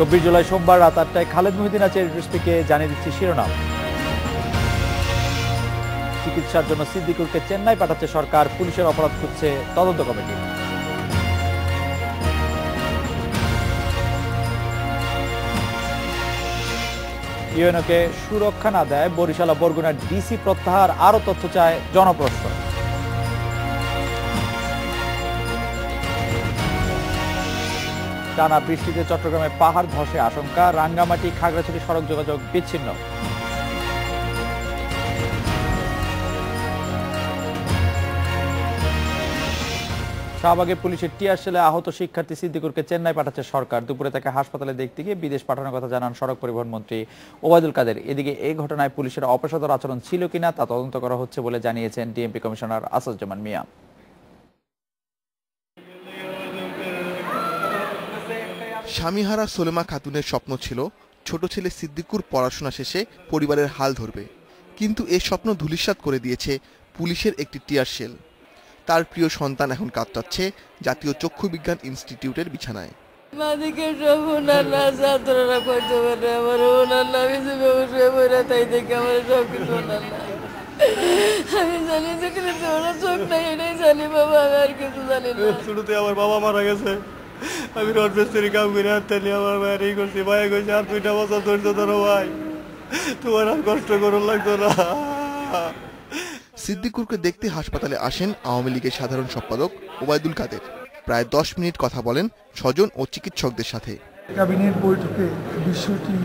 24 জুলাই সোমবার রাত 8টায় খালেদ মহিউদ্দিন আচার্য ইউনিভার্সিটিকে জানিয়ে দিচ্ছি শিরোনাম। চিকিৎসার জন্য সিদ্দিকুরকে চেন্নাই পাঠাচ্ছে সরকার, পুলিশের অপরাধ খুঁজছে তদন্ত কমিটি। ইউএনওকে সুরক্ষা না দেয় বরিশাল ও বরগুনার ডিসি প্রত্যাহার, আরো তথ্য চায় জনপ্রশ্ন। টানা বৃষ্টিতে চট্টগ্রামে পাহাড় ধসে আশঙ্কা, রাঙ্গামাটি খাগড়াছড়ি সড়ক যোগাযোগ বিচ্ছিন্ন। শাহবাগে পুলিশের টিয়ার শেলে আহত শিক্ষার্থী সিদ্দিকুরকে চেন্নাই পাঠাচ্ছে সরকার। দুপুরে তাকে হাসপাতালে দেখতে গিয়ে বিদেশ পাঠানোর কথা জানান সড়ক পরিবহন মন্ত্রী ওবায়দুল কাদের। এদিকে এই ঘটনায় পুলিশের অপেশাদার আচরণ ছিল কিনা তা তদন্ত করা হচ্ছে বলে জানিয়েছেন ডিএমপি কমিশনার আসাদুজ্জামান মিয়া। স্বামীহারা সোলেমা খাতুনের স্বপ্ন ছিল ছোট ছেলে সিদ্দিকুর পড়াশোনা শেষে পরিবারের হাল ধরবে, কিন্তু এই স্বপ্ন ধূলিসাৎ করে দিয়েছে পুলিশের একটি টিয়ার শেল। তার প্রিয় সন্তান এখন কাতরাচ্ছে জাতীয় চক্ষু বিজ্ঞান ইনস্টিটিউটের বিছানায়। আমি জানি যে চোখ নাই, এটাই জানি বাবা, আমি আর কিছু জানি না। শুরুতে আমার বাবা মারা গেছে, আমি রড মিস্ত্রি কাম করে হাতে নিয়ে আমার ভাইয়ের এই করছি। ভাই কইছে আর 2টা বছর ধৈর্য ধরো ভাই, তোমার আর কষ্ট করুন লাগতো না। সিদ্দিকুরকে দেখতে হাসপাতালে আসেন আওয়ামী লীগের সাধারণ সম্পাদক ওবায়দুল কাদের। প্রায় 10 মিনিট কথা বলেন স্বজন ও চিকিৎসকদের সাথে। ক্যাবিনেট বৈঠকে বিষয়টি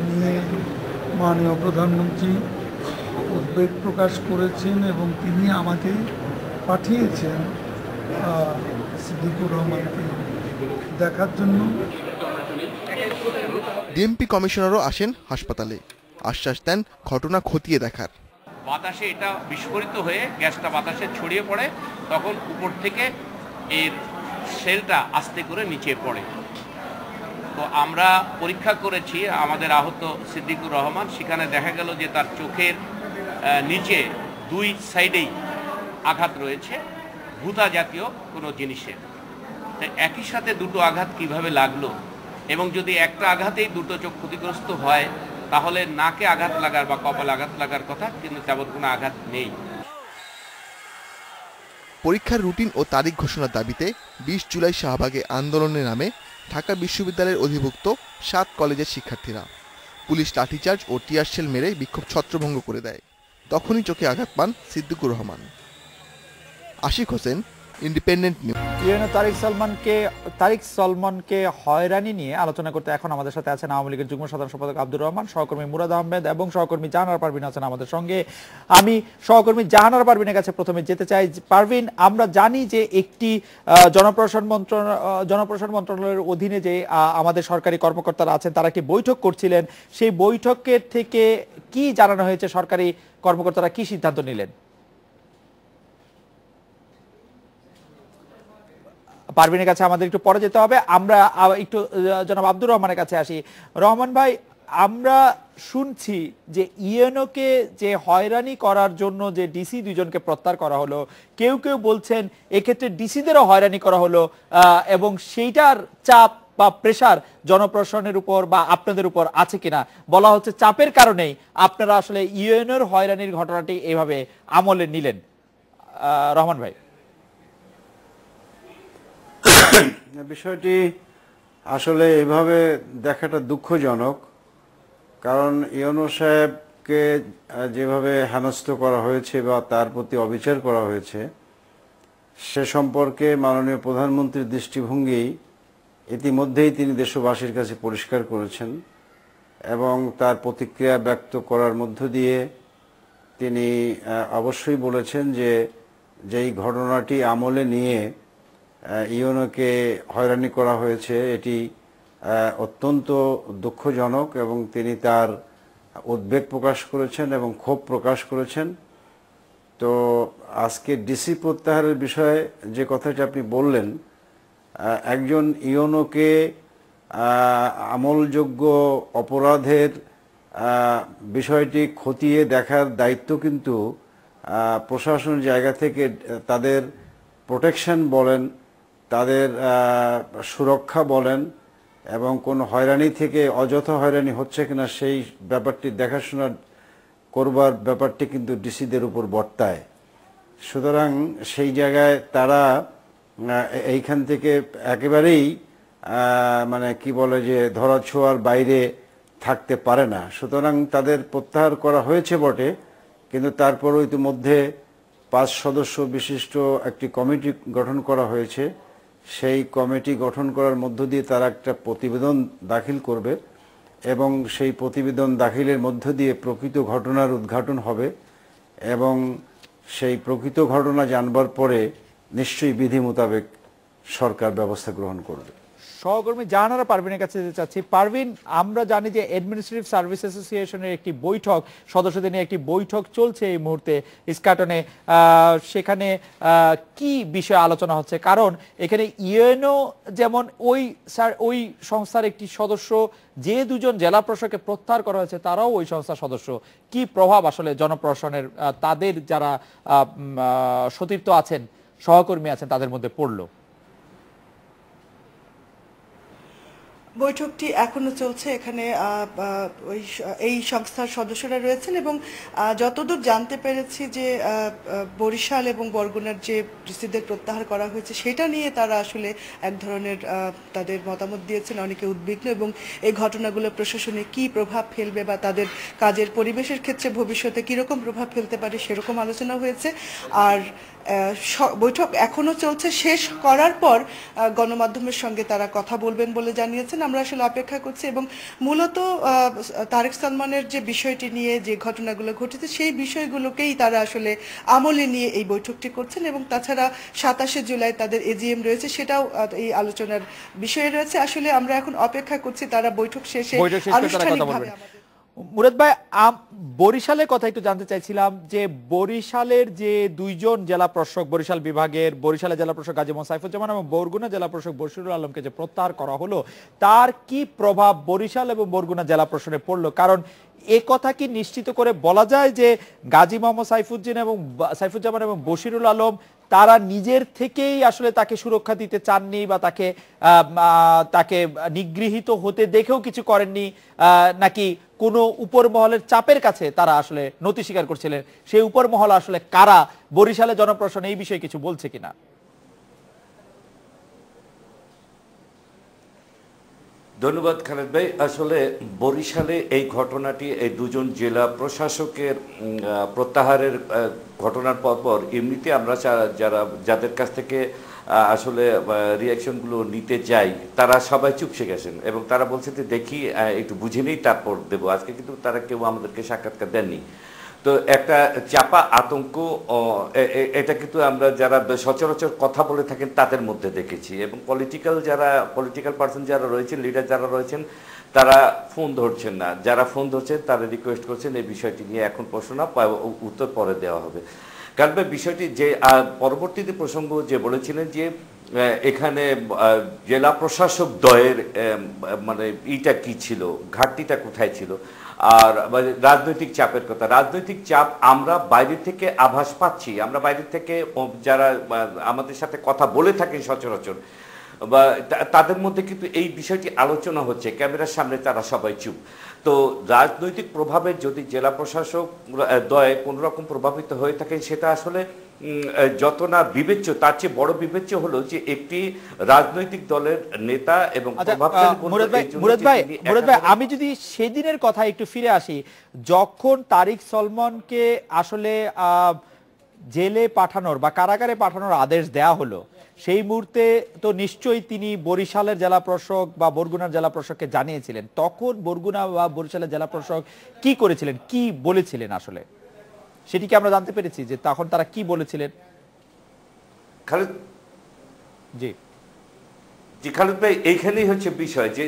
নিয়ে মাননীয় প্রধানমন্ত্রী উদ্বেগ প্রকাশ করেছেন এবং তিনি আমাকে পাঠিয়েছেন সিদ্দিকুর রহমানকে দেখার জন্য। ডিএমপি কমিশনারও আসেন হাসপাতালে, আশ্বাস দেন ঘটনা খতিয়ে দেখার। বাতাসে এটা বিস্ফোরিত হয়ে গ্যাসটা বাতাসে ছড়িয়ে পড়ে, তখন উপর থেকে এর শেলটা আস্তে করে নিচে পড়ে। তো আমরা পরীক্ষা করেছি আমাদের আহত সিদ্দিকুর রহমান, সেখানে দেখা গেল যে তার চোখের নিচে 2 সাইডেই আঘাত রয়েছে ভূতা জাতীয় কোনো জিনিসের। তো একই সাথে দুটো আঘাত কিভাবে লাগলো, এবং যদি একটা আঘাতেই দুটো চোখ ক্ষতিগ্রস্ত হয় তাহলে নাকে আঘাত লাগার বা কপালে আঘাত লাগার কথা, কিন্তু তেমন কোনো আঘাত নেই। পরীক্ষার রুটিন ও তারিখ ঘোষণার দাবিতে 20 জুলাই শাহবাগে আন্দোলনে নামে ঢাকা বিশ্ববিদ্যালয়ের অধিভুক্ত 7 কলেজের শিক্ষার্থীরা। পুলিশ লাঠিচার্জ ও টিয়ার শেল মেরে বিক্ষোভ ছত্রভঙ্গ করে দেয়। তখনই চোখে আঘাত পান Siddiqur Rahman. Ashik Hossain, independent news. UNO Tariq সলমনকে হয়রানি নিয়ে আলোচনা করতে এখন আমাদের সাথে আছেন আওয়ামী লীগের যুগ্ম সাধারণ সম্পাদক আব্দুর রহমান, সহকর্মী মুরাদ আহমেদ এবং সহকর্মী জাহানারা পারভিন আছেন আমাদের সঙ্গে। আমি সহকর্মী জাহানারা পারভিনের কাছে প্রথমে যেতে চাই। পারভিন, আমরা জানি যে একটি জনপ্রশাসন মন্ত্রণালয়ের অধীনে যে আমাদের সরকারি কর্মকর্তারা আছেন তারা একটি বৈঠক করছিলেন, সেই বৈঠকের থেকে কি জানানো হয়েছে, সরকারি কর্মকর্তারা কি সিদ্ধান্ত নিলেন? পারভিনের কাছে আমাদের একটু পরে যেতে হবে, আমরা একটু জনাব আব্দুর রহমানের কাছে আসি। রহমান ভাই, আমরা শুনছি যে ইউএনওকে যে হয়রানি করার জন্য যে ডিসি 2 জনকে প্রত্যাহার করা হলো, কেউ কেউ বলছেন এক্ষেত্রে ডিসিদেরও হয়রানি করা হলো এবং সেইটার চাপ বা প্রেসার জনপ্রশাসনের উপর বা আপনাদের উপর আছে কিনা। বলা হচ্ছে চাপের কারণেই আপনারা আসলে ইউএনওর হয়রানির ঘটনাটি এইভাবে আমলে নিলেন। রহমান ভাই। বিষয়টি আসলে এভাবে দেখাটা দুঃখজনক, কারণ ইউএনও সাহেবকে যেভাবে হেনস্থ করা হয়েছে বা তার প্রতি অবিচার করা হয়েছে সে সম্পর্কে মাননীয় প্রধানমন্ত্রীর দৃষ্টিভঙ্গি ইতিমধ্যেই তিনি দেশবাসীর কাছে পরিষ্কার করেছেন এবং তার প্রতিক্রিয়া ব্যক্ত করার মধ্য দিয়ে তিনি অবশ্যই বলেছেন যে যেই ঘটনাটি আমলে নিয়ে ইউএনওকে হয়রানি করা হয়েছে এটি অত্যন্ত দুঃখজনক এবং তিনি তার উদ্বেগ প্রকাশ করেছেন এবং ক্ষোভ প্রকাশ করেছেন। তো আজকে ডিসি প্রত্যাহারের বিষয়ে যে কথাটি আপনি বললেন, একজন ইউএনওকে আমলযোগ্য অপরাধের বিষয়টি খতিয়ে দেখার দায়িত্ব কিন্তু প্রশাসনের জায়গা থেকে তাদের প্রোটেকশন বলেন, তাদের সুরক্ষা বলেন, এবং কোন হয়রানি থেকে অযথা হয়রানি হচ্ছে কিনা সেই ব্যাপারটি দেখাশোনা করবার ব্যাপারটি কিন্তু ডিসিদের উপর বর্তায়। সুতরাং সেই জায়গায় তারা এইখান থেকে একেবারেই মানে কি বলে যে ধরাছোঁয়ার বাইরে থাকতে পারে না। সুতরাং তাদের প্রত্যাহার করা হয়েছে বটে, কিন্তু তারপরও ইতিমধ্যে 5 সদস্য বিশিষ্ট একটি কমিটি গঠন করা হয়েছে। সেই কমিটি গঠন করার মধ্য দিয়ে তারা একটা প্রতিবেদন দাখিল করবে এবং সেই প্রতিবেদন দাখিলের মধ্য দিয়ে প্রকৃত ঘটনার উদ্ঘাটন হবে এবং সেই প্রকৃত ঘটনা জানবার পরে নিশ্চয়ই বিধি মোতাবেক সরকার ব্যবস্থা গ্রহণ করবে। সহকর্মী জাহানারা পারভিনের কাছে যেতে চাচ্ছি। পারভিন, আমরা জানি যে অ্যাডমিনিস্ট্রেটিভ সার্ভিস অ্যাসোসিয়েশনের একটি বৈঠক, সদস্যদের নিয়ে একটি বৈঠক চলছে এই মুহূর্তে ইস্কাটনে। সেখানে কি বিষয়ে আলোচনা হচ্ছে? কারণ এখানে ইউএনও যেমন ওই সংস্থার একটি সদস্য, যে 2 জন জেলা প্রশাসককে প্রত্যাহার করা হয়েছে তারাও ওই সংস্থার সদস্য। কি প্রভাব আসলে জনপ্রশাসনের, তাদের যারা সতীর্থ আছেন, সহকর্মী আছেন, তাদের মধ্যে পড়লো? বৈঠকটি এখনো চলছে। এখানে এই সংস্থার সদস্যরা রয়েছেন এবং যতদূর জানতে পেরেছি যে বরিশাল এবং বরগুনার যে ডিসিদের প্রত্যাহার করা হয়েছে সেটা নিয়ে তারা আসলে এক ধরনের তাদের মতামত দিয়েছেন, অনেকে উদ্বিগ্ন এবং এই ঘটনাগুলো প্রশাসনে কি প্রভাব ফেলবে বা তাদের কাজের পরিবেশের ক্ষেত্রে ভবিষ্যতে কিরকম প্রভাব ফেলতে পারে সেরকম আলোচনা হয়েছে। আর বৈঠক এখনো চলছে, শেষ করার পর গণমাধ্যমের সঙ্গে তারা কথা বলবেন বলে জানিয়েছেন। আমরা আসলে অপেক্ষা করছি এবং মূলত তারেক সালমানের যে বিষয়টি নিয়ে যে ঘটনাগুলো ঘটেছে সেই বিষয়গুলোকেই তারা আসলে আমলে নিয়ে এই বৈঠকটি করছেন এবং তাছাড়া 27শে জুলাই তাদের এজিএম রয়েছে, সেটাও এই আলোচনার বিষয়ে রয়েছে। আসলে আমরা এখন অপেক্ষা করছি তারা বৈঠক শেষে আনুষ্ঠানিকভাবে। মুরাদ ভাই, বরিশালের কথা একটু জানতে চাইছিলাম যে বরিশালের যে 2 জন জেলা প্রশাসক, বরিশাল বিভাগের বরিশালের জেলা প্রশাসক গাজী মোহাম্মদ সাইফুজ্জামান এবং বরগুনা জেলা প্রশাসক বশিরুল আলমকে যে প্রত্যাহার করা হলো, তার কি প্রভাব বরিশাল এবং বরগুনা জেলা প্রশাসনে পড়লো? কারণ এ কথা কি নিশ্চিত করে বলা যায় যে গাজী মোহাম্মদ সাইফুজ্জামান এবং বশিরুল আলম তারা নিজের থেকেই আসলে তাকে সুরক্ষা দিতে চাননি বা তাকে নিগৃহীত হতে দেখেও কিছু করেননি, নাকি কোনো উপর মহলের চাপের কাছে তারা আসলে নতি স্বীকার করছিলেন? সেই উপর মহল আসলে কারা? বরিশালে জনপ্রশাসন এই বিষয়ে কিছু বলছে কিনা? ধন্যবাদ খালেদ ভাই। আসলে বরিশালে এই ঘটনাটি, এই 2 জন জেলা প্রশাসকের প্রত্যাহারের ঘটনার পরপর এমনিতে আমরা যাদের কাছ থেকে আসলে রিয়াকশনগুলো নিতে যাই তারা সবাই চুপসে গেছেন এবং তারা বলছে যে দেখি একটু বুঝে নেই তারপর দেবো। আজকে কিন্তু তারা কেউ আমাদেরকে সাক্ষাৎকার দেননি। তো একটা চাপা আতঙ্ক, এটা কিন্তু আমরা যারা সচরাচর কথা বলে থাকেন তাদের মধ্যে দেখেছি এবং পলিটিক্যাল পার্সন যারা রয়েছেন, লিডার যারা রয়েছেন, তারা ফোন ধরছেন না। যারা ফোন ধরছেন তারা রিকোয়েস্ট করছেন এই বিষয়টি নিয়ে এখন প্রশ্ন না, উত্তর পরে দেওয়া হবে। কারণ বিষয়টি যে পরবর্তীতে প্রসঙ্গ যে বলেছিলেন যে এখানে জেলা প্রশাসক দ্বয়ের মানে ইটা কি ছিল, ঘাটতিটা কোথায় ছিল, আর রাজনৈতিক চাপের কথা। রাজনৈতিক চাপ আমরা বাইরে থেকে আভাস পাচ্ছি, আমরা বাইরে থেকে যারা আমাদের সাথে কথা বলে থাকেন সচরাচর বা তাদের মধ্যে কিন্তু এই বিষয়টি আলোচনা হচ্ছে, ক্যামেরার সামনে তারা সবাই চুপ। তো রাজনৈতিক প্রভাবে যদি জেলা প্রশাসক দ্বয় কোনো রকম প্রভাবিত হয়ে থাকে, সেটা আসলে যত না বিবেচ্য তার চেয়ে বড় বিবেচ্য হলো যে একটি রাজনৈতিক দলের নেতা এবং মুরাদ ভাই, আমি যদি সেদিনের কথা একটু ফিরে আসি, যখন তারেক সালমানকে আসলে জেলে পাঠানোর বা কারাগারে পাঠানোর আদেশ দেয়া হলো, সেই মুহূর্তে তো নিশ্চয়ই তিনি বরিশালের জেলা প্রশাসক বা বরগুনার জেলা প্রশাসককে জানিয়েছিলেন। তখন বরগুনা বা বরিশালের জেলা প্রশাসক কি করেছিলেন, কি বলেছিলেন আসলে, সেটি কি আমরা জানতে পেরেছি যে তখন তারা কি বলেছিলেন? খালেদ জি খালেদ ভাই, এইখানেই হচ্ছে বিষয় যে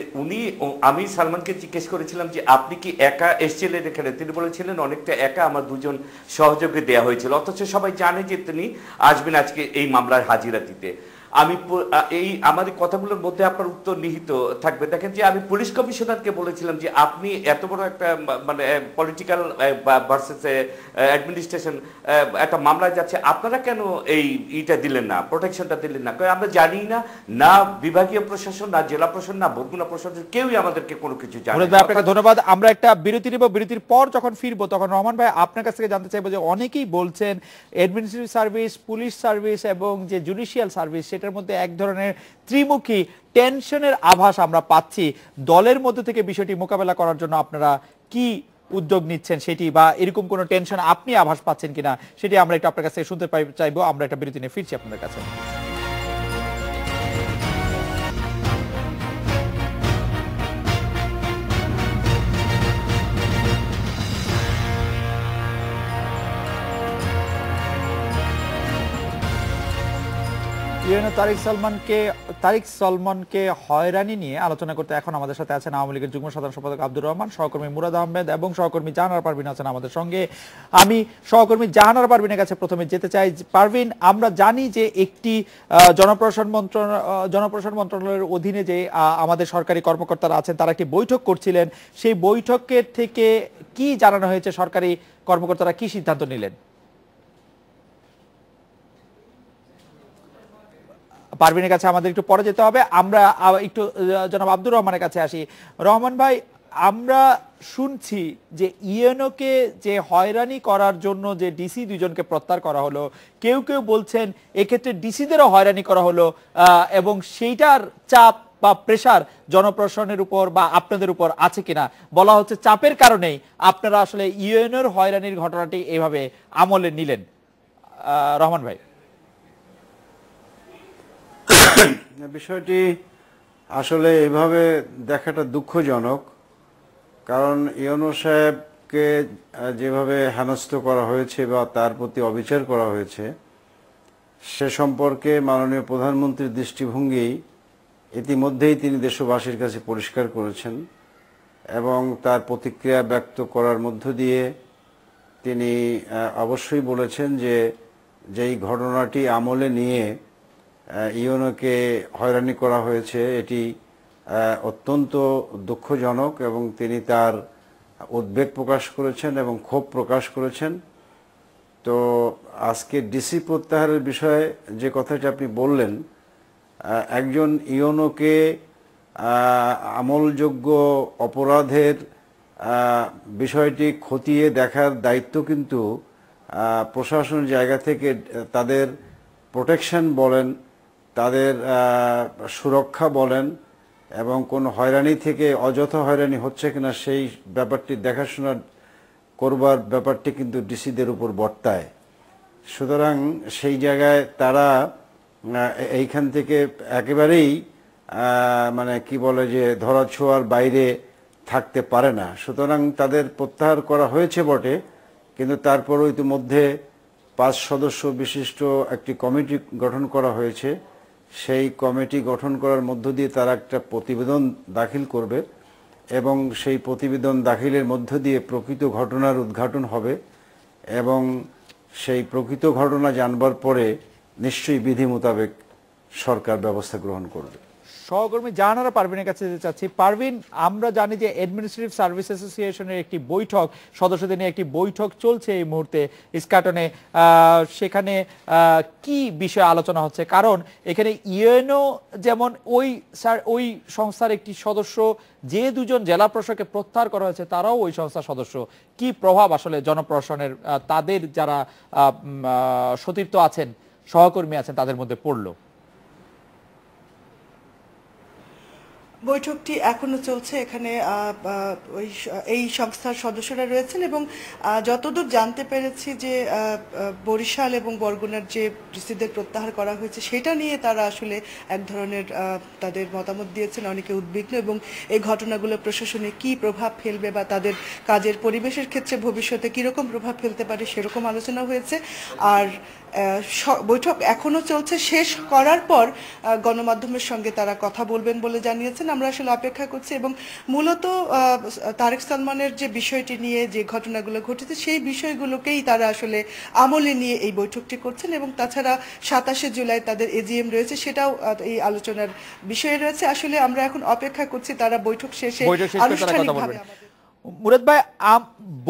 আমি সালমানকে জিজ্ঞেস করেছিলাম যে আপনি কি একা এসেছিলেন এখানে? তিনি বলেছিলেন অনেকটা একা, আমার 2 জন সহযোগী দেয়া হয়েছিল, অথচ সবাই জানে যে তিনি আসবেন আজকে এই মামলার হাজিরা দিতে। আমি এই আমার কথাগুলোর মধ্যে আপনার উত্তর নিহিত থাকবে। দেখেন যে আমি পুলিশ কমিশনারকে বলেছিলাম যে আপনি এত বড় একটা মানে পলিটিক্যাল ভার্সেস অ্যাডমিনিস্ট্রেশন একটা মামলায় যাচ্ছে, আপনারা কেন এইটা দিলেন না, প্রোটেকশনটা দিলেন না? কারণ আমরা জানি না, না বিভাগীয় প্রশাসন, না জেলা প্রশাসন, না বরগুনা প্রশাসন, কেউই আমাদেরকে কোনো কিছু জানে না। আপনাকে ধন্যবাদ। আমরা একটা বিরতি নেব, বিরতির পর যখন ফিরবো তখন রহমান ভাই আপনার কাছ থেকে জানতে চাইবো যে অনেকেই বলছেন অ্যাডমিনিস্ট্রেটিভ সার্ভিস, পুলিশ সার্ভিস এবং যে জুডিশিয়াল সার্ভিস সেটার মধ্যে এক ধরনের ত্রিমুখী টেনশনের আভাস আমরা পাচ্ছি। দলের মধ্যে থেকে বিষয়টি মোকাবেলা করার জন্য আপনারা কি উদ্যোগ নিচ্ছেন সেটি, বা এরকম কোনো টেনশন আপনি আভাস পাচ্ছেন কিনা সেটি আমরা একটু আপনার কাছে শুনতে চাইবো। আমরা একটা বিরতি নিয়ে ফিরছি আপনাদের কাছে। তারিক সলমনকে হয়রানি নিয়ে আলোচনা করতে এখন আমাদের সাথে আছেন আওয়ামী লীগের যুগ্ম সাধারণ সম্পাদক আব্দুর রহমান, সহকর্মী মুরাদ আহমেদ এবং সহকর্মী জাহানারা পারভিন আছেন আমাদের সঙ্গে। আমি সহকর্মী জাহানারা পারভিনের কাছে প্রথমে যেতে চাই। পারভিন, আমরা জানি যে একটি জনপ্রশাসন মন্ত্রণালয়ের অধীনে যে আমাদের সরকারি কর্মকর্তারা আছেন তারা একটি বৈঠক করছিলেন, সেই বৈঠকের থেকে কি জানানো হয়েছে, সরকারি কর্মকর্তারা কি সিদ্ধান্ত নিলেন? পারভিনের কাছে আমাদের একটু পরে যেতে হবে। আমরা একটু জনাব আব্দুর রহমানের কাছে আসি। রহমান ভাই, আমরা শুনছি যে ইএনওকে যে হয়রানি করার জন্য যে ডিসি দুজনকে প্রত্যাহার করা হলো, কেউ কেউ বলছেন এক্ষেত্রে ডিসিদেরও হয়রানি করা হলো এবং সেইটার চাপ বা প্রেসার জনপ্রশাসনের উপর বা আপনাদের উপর আছে কিনা। বলা হচ্ছে চাপের কারণেই আপনারা আসলে ইএনওর হয়রানির ঘটনাটি এভাবে আমলে নিলেন। রহমান ভাই, বিষয়টি আসলে এভাবে দেখাটা দুঃখজনক, কারণ ইউনূস সাহেবকে যেভাবে হেনস্থ করা হয়েছে বা তার প্রতি অবিচার করা হয়েছে সে সম্পর্কে মাননীয় প্রধানমন্ত্রীর দৃষ্টিভঙ্গি ইতিমধ্যেই তিনি দেশবাসীর কাছে পরিষ্কার করেছেন এবং তার প্রতিক্রিয়া ব্যক্ত করার মধ্য দিয়ে তিনি অবশ্যই বলেছেন যে যেই ঘটনাটি আমলে নিয়ে ইউএনওকে হয়রানি করা হয়েছে এটি অত্যন্ত দুঃখজনক এবং তিনি তার উদ্বেগ প্রকাশ করেছেন এবং ক্ষোভ প্রকাশ করেছেন। তো আজকে ডিসি প্রত্যাহারের বিষয়ে যে কথাটি আপনি বললেন, একজন ইউএনওকে আমলযোগ্য অপরাধের বিষয়টি খতিয়ে দেখার দায়িত্ব কিন্তু প্রশাসনের জায়গা থেকে তাদের প্রোটেকশন বলেন, তাদের সুরক্ষা বলেন এবং কোনো হয়রানি থেকে অযথা হয়রানি হচ্ছে কিনা সেই ব্যাপারটি দেখাশোনা করবার ব্যাপারটি কিন্তু ডিসিদের উপর বর্তায়। সুতরাং সেই জায়গায় তারা এইখান থেকে একেবারেই মানে কি বলে যে ধরাছোঁয়ার বাইরে থাকতে পারে না। সুতরাং তাদের প্রত্যাহার করা হয়েছে বটে, কিন্তু তারপরও ইতিমধ্যে 5 সদস্য বিশিষ্ট একটি কমিটি গঠন করা হয়েছে। সেই কমিটি গঠন করার মধ্য দিয়ে তারা একটা প্রতিবেদন দাখিল করবে এবং সেই প্রতিবেদন দাখিলের মধ্য দিয়ে প্রকৃত ঘটনার উদ্ঘাটন হবে এবং সেই প্রকৃত ঘটনা জানবার পরে নিশ্চয়ই বিধি মোতাবেক সরকার ব্যবস্থা গ্রহণ করবে। সহকর্মী জাহানারা পারভিনের কাছে যেতে চাচ্ছি। পারভিন, আমরা জানি যে অ্যাডমিনিস্ট্রেটিভ সার্ভিস অ্যাসোসিয়েশনের একটি বৈঠক, সদস্যদের নিয়ে একটি বৈঠক চলছে এই মুহূর্তে ইস্কাটনে। সেখানে কি বিষয়ে আলোচনা হচ্ছে? কারণ এখানে ইউএনও যেমন ওই সংস্থার একটি সদস্য, যে দুজন জেলা প্রশাসকে প্রত্যাহার করা হয়েছে তারাও ওই সংস্থার সদস্য। কি প্রভাব আসলে জনপ্রশাসনের তাদের যারা সতীর্থ আছেন, সহকর্মী আছেন তাদের মধ্যে পড়লো? বৈঠকটি এখনো চলছে। এখানে এই সংস্থার সদস্যরা রয়েছেন এবং যতদূর জানতে পেরেছি যে বরিশাল এবং বরগুনার যে ডিসিদের প্রত্যাহার করা হয়েছে সেটা নিয়ে তারা আসলে এক ধরনের তাদের মতামত দিয়েছেন, অনেকে উদ্বিগ্ন এবং এই ঘটনাগুলো প্রশাসনে কি প্রভাব ফেলবে বা তাদের কাজের পরিবেশের ক্ষেত্রে ভবিষ্যতে কীরকম প্রভাব ফেলতে পারে সেরকম আলোচনা হয়েছে। আর বৈঠক এখনো চলছে, শেষ করার পর গণমাধ্যমের সঙ্গে তারা কথা বলবেন বলে জানিয়েছেন। আমরা আসলে অপেক্ষা করছি এবং মূলত তারেক সালমানের যে বিষয়টি নিয়ে যে ঘটনাগুলো ঘটেছে সেই বিষয়গুলোকেই তারা আসলে আমলে নিয়ে এই বৈঠকটি করছেন এবং তাছাড়া 27শে জুলাই তাদের এজিএম রয়েছে, সেটাও এই আলোচনার বিষয়ে রয়েছে। আসলে আমরা এখন অপেক্ষা করছি তারা বৈঠক শেষে আনুষ্ঠানিকভাবে। মুরাদ ভাই,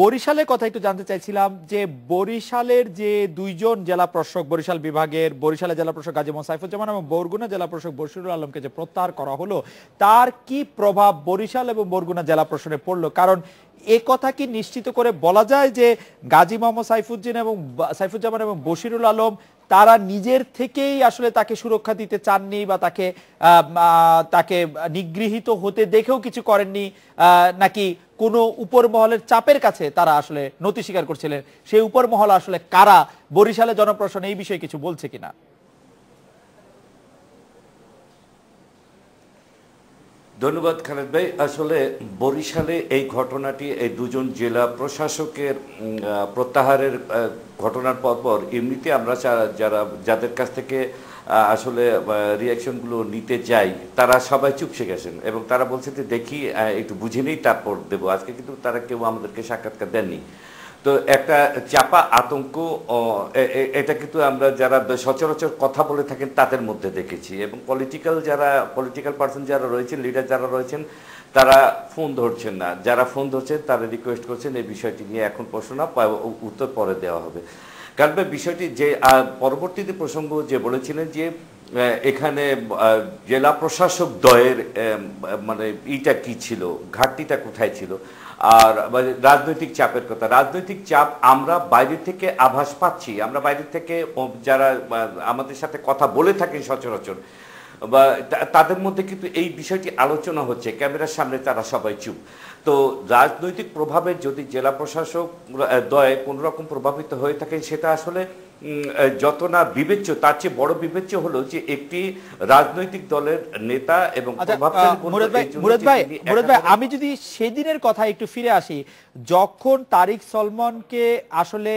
বরিশালের কথা একটু জানতে চাইছিলাম যে বরিশালের যে দুইজন জেলা প্রশাসক বরিশাল বিভাগের, বরিশালের জেলা প্রশাসক গাজী মোহাম্মদ সাইফুজ্জামান এবং বরগুনা জেলা প্রশাসক বশিরুল আলমকে যে প্রত্যাহার করা হলো, তার কি প্রভাব বরিশাল এবং বরগুনা জেলা প্রশাসনে পড়লো? কারণ এ কথা কি নিশ্চিত করে বলা যায় যে গাজী মোহাম্মদ সাইফুজ্জামান এবং বশিরুল আলম তারা নিজের থেকেই আসলে তাকে সুরক্ষা দিতে চাননি বা তাকে নিগৃহীত হতে দেখেও কিছু করেননি, নাকি কোনো উপর মহলের চাপের কাছে তারা আসলে নতি স্বীকার করছিলেন? সেই উপর মহল আসলে কারা, বরিশালে জনপ্রশাসন এই বিষয়ে কিছু বলছে কিনা? ধন্যবাদ খালেদ ভাই। আসলে বরিশালে এই ঘটনাটি এই দুজন জেলা প্রশাসকের প্রত্যাহারের ঘটনার পরপর এমনিতে আমরা যাদের কাছ থেকে আসলে রিয়াকশনগুলো নিতে যাই তারা সবাই চুপসে গেছেন এবং তারা বলছে যে দেখি একটু বুঝে নেই তারপর দেবো। আজকে কিন্তু তারা কেউ আমাদেরকে সাক্ষাৎকার দেননি। তো একটা চাপা আতঙ্ক, এটা কিন্তু আমরা যারা সচরাচর কথা বলে থাকেন তাদের মধ্যে দেখেছি এবং পলিটিক্যাল পার্সন যারা রয়েছেন, লিডার যারা রয়েছেন, তারা ফোন ধরছেন না। যারা ফোন ধরছেন তারা রিকোয়েস্ট করছেন এই বিষয়টি নিয়ে এখন প্রশ্ন না, উত্তর পরে দেওয়া হবে। কারণ বিষয়টি যে পরবর্তীতে প্রসঙ্গ যে বলেছিলেন যে এখানে জেলা প্রশাসক দ্বয়ের মানে ইটা কি ছিল, ঘাটতিটা কোথায় ছিল, আর রাজনৈতিক চাপের কথা। রাজনৈতিক চাপ আমরা বাইরে থেকে আভাস পাচ্ছি, আমরা বাইরে থেকে যারা আমাদের সাথে কথা বলে থাকেন সচরাচর বা তাদের মধ্যে কিন্তু এই বিষয়টি আলোচনা হচ্ছে, ক্যামেরার সামনে তারা সবাই চুপ। তো রাজনৈতিক প্রভাবে যদি জেলা প্রশাসক দ্বয় কোনো রকম প্রভাবিত হয়ে থাকেন, সেটা আসলে যত না বিবেচ্য তার চেয়ে বড় বিবেচ্য হলো যে একটি রাজনৈতিক দলের নেতা এবং মুরাদ ভাই, আমি যদি সেদিনের কথা একটু ফিরে আসি, যখন তারেক সালমানকে আসলে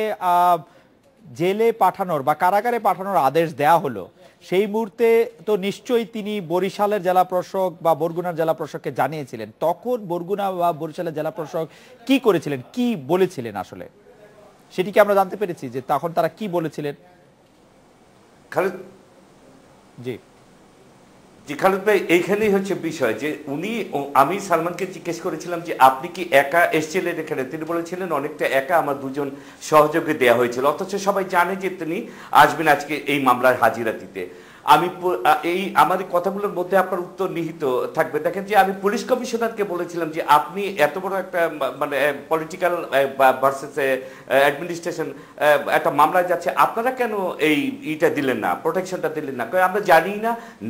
জেলে পাঠানোর বা কারাগারে পাঠানোর আদেশ দেয়া হলো, সেই মুহূর্তে তো নিশ্চয়ই তিনি বরিশালের জেলা প্রশাসক বা বরগুনার জেলা প্রশাসককে জানিয়েছিলেন। তখন বরগুনা বা বরিশালের জেলা প্রশাসক কি করেছিলেন, কি বলেছিলেন আসলে সেটি কি আমরা জানতে পেরেছি যে তখন তারা কি বলেছিলেন? খালেদ জি খালেদ ভাই, এইখানেই হচ্ছে বিষয় যে আমি সালমানকে জিজ্ঞেস করেছিলাম যে আপনি কি একা এসেছিলেন এখানে? তিনি বলেছিলেন অনেকটা একা, আমার দুজন সহযোগী দেয়া হয়েছিল, অথচ সবাই জানে যে তিনি আসবেন আজকে এই মামলার হাজিরা দিতে। আমার কথাগুলোর মধ্যে আপনার উত্তর নিহিত থাকবে। দেখেন যে আমি পুলিশ কমিশনারকে বলেছিলাম যে আপনি এত বড় একটা মানে পলিটিক্যাল ভার্সেস অ্যাডমিনিস্ট্রেশন একটা মামলায় যাচ্ছে, আপনারা কেন এইটা দিলেন না, প্রোটেকশনটা দিলেন না? আমরা জানি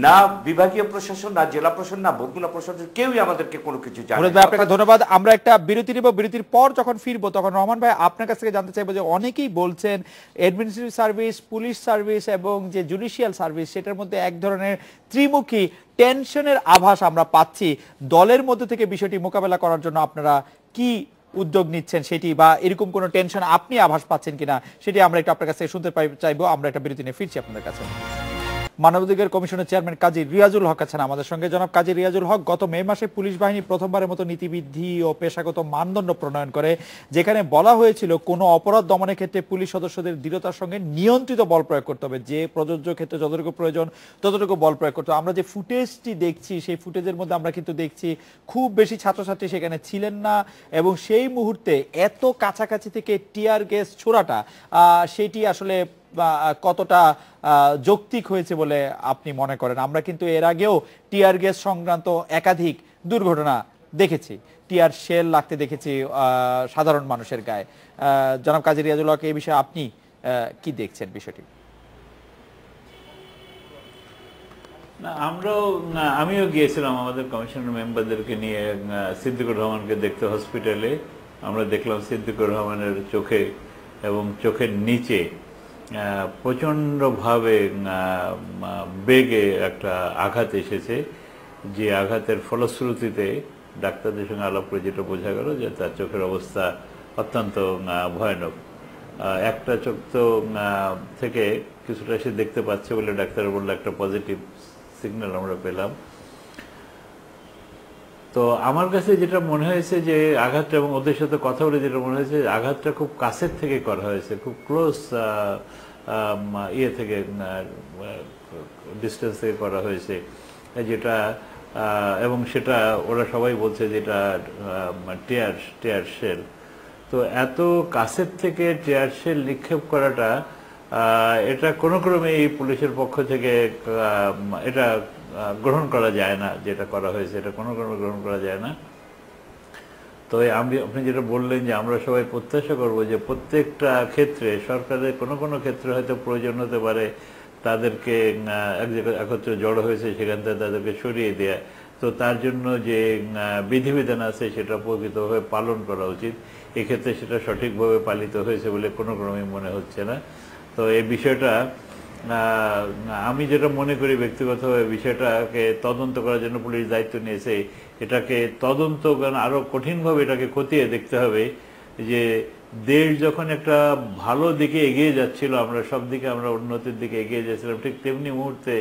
না বিভাগীয় প্রশাসন, না জেলা প্রশাসন, না বরগুনা প্রশাসন, কেউই আমাদেরকে কোনো কিছু জানে না। আপনাকে ধন্যবাদ। আমরা একটা বিরতি নিব, বিরতির পর যখন ফিরবো তখন রহমান ভাই আপনার কাছ থেকে জানতে চাইবো যে অনেকেই বলছেন অ্যাডমিনিস্ট্রেটিভ সার্ভিস, পুলিশ সার্ভিস এবং যে জুডিশিয়াল সার্ভিস, সেটার মধ্যে এক ধরনের ত্রিমুখী টেনশনের আভাস আমরা পাচ্ছি। দলের মধ্যে থেকে বিষয়টি মোকাবেলা করার জন্য আপনারা কি উদ্যোগ নিচ্ছেন সেটি, বা এরকম কোনো টেনশন আপনি আভাস পাচ্ছেন কিনা সেটি আমরা একটু আপনার কাছে শুনতে চাইবো। আমরা একটা বিরতি নিয়ে ফিরছি আপনাদের কাছে। মানবাধিকার কমিশনের চেয়ারম্যান কাজী রিয়াজুল হক আছেন আমাদের সঙ্গে। জনাব কাজী রিয়াজুল হক, গত মে মাসে পুলিশ বাহিনী প্রথমবারের মতো নীতিবিধি ও পেশাগত মানদণ্ড প্রণয়ন করে, যেখানে বলা হয়েছিল কোনো অপরাধ দমনের ক্ষেত্রে পুলিশ সদস্যদের দৃঢ়তার সঙ্গে নিয়ন্ত্রিত বল প্রয়োগ করতে হবে, যে প্রযোজ্য ক্ষেত্রে যতটুকু প্রয়োজন ততটুকু বল প্রয়োগ করতে হবে। আমরা যে ফুটেজটি দেখছি সেই ফুটেজের মধ্যে আমরা কিন্তু দেখছি খুব বেশি ছাত্রছাত্রী সেখানে ছিলেন না, এবং সেই মুহূর্তে এত কাছাকাছি থেকে টিয়ার গ্যাস ছোড়াটা সেটি আসলে কতটা যৌক্তিক হয়েছে বলে আপনি মনে করেন? আমরা কিন্তু এর আগেও টিয়ার গ্যাস সংক্রান্ত একাধিক দুর্ঘটনা দেখেছি, টিয়ার শেল লাগতে দেখেছি সাধারণ মানুষের গায়ে। জনাব কাজী রিয়াজুল হক, এই বিষয়ে আপনি কি দেখছেন বিষয়টি? আমিও গিয়েছিলাম আমাদের কমিশনের মেম্বারদেরকে নিয়ে সিদ্দিকুর রহমানকে দেখতে হসপিটালে। আমরা দেখলাম সিদ্দিকুর রহমানের চোখে এবং চোখের নিচে প্রচণ্ডভাবে বেগে একটা আঘাত এসেছে, যে আঘাতের ফলশ্রুতিতে ডাক্তারদের সঙ্গে আলাপ করে যেটা বোঝা গেল যে তার চোখের অবস্থা অত্যন্ত ভয়ানক। একটা চোখ তো থেকে কিছুটা সে দেখতে পাচ্ছে বলে ডাক্তার বললো, একটা পজিটিভ সিগন্যাল আমরা পেলাম। তো আমার কাছে যেটা মনে হয়েছে যে আঘাতটা, এবং ওদের সাথে কথা বলে যেটা মনে হয়েছে আঘাতটা খুব কাছের থেকে করা হয়েছে, খুব ক্লোজ থেকে ডিস্টেন্স থেকে করা হয়েছে, যেটা এবং সেটা ওরা সবাই বলছে যেটা টিয়ার শেল। তো এত কাছের থেকে টিয়ার শেল নিক্ষেপ করাটা, এটা কোনো ক্রমে এই পুলিশের পক্ষ থেকে এটা গ্রহণ করা যায় না, যেটা করা হয়েছে এটা কোনো ক্রমে গ্রহণ করা যায় না। তো আপনি যেটা বললেন যে আমরা সবাই প্রত্যাশা করব যে প্রত্যেকটা ক্ষেত্রে সরকারের কোনো ক্ষেত্রে হয়তো প্রয়োজন হতে পারে তাদেরকে এক জায়গায় একত্রে জড়ো হয়েছে সেখান থেকে তাদেরকে সরিয়ে দেয়া, তো তার জন্য যে বিধিবিধান আছে সেটা প্রকৃতভাবে পালন করা উচিত। এক্ষেত্রে সেটা সঠিকভাবে পালিত হয়েছে বলে কোনো ক্রমেই মনে হচ্ছে না। তো এই বিষয়টা আমি যেটা মনে করি ব্যক্তিগতভাবে, বিষয়টাকে তদন্ত করার জন্য পুলিশ দায়িত্ব নিয়েছে, এটাকে তদন্ত আরো কঠিনভাবে এটাকে খতিয়ে দেখতে হবে যে দেশ যখন একটা ভালো দিকে এগিয়ে যাচ্ছিল, আমরা সব দিকে আমরা উন্নতির দিকে এগিয়ে যাচ্ছিলাম, ঠিক তেমনি মুহূর্তে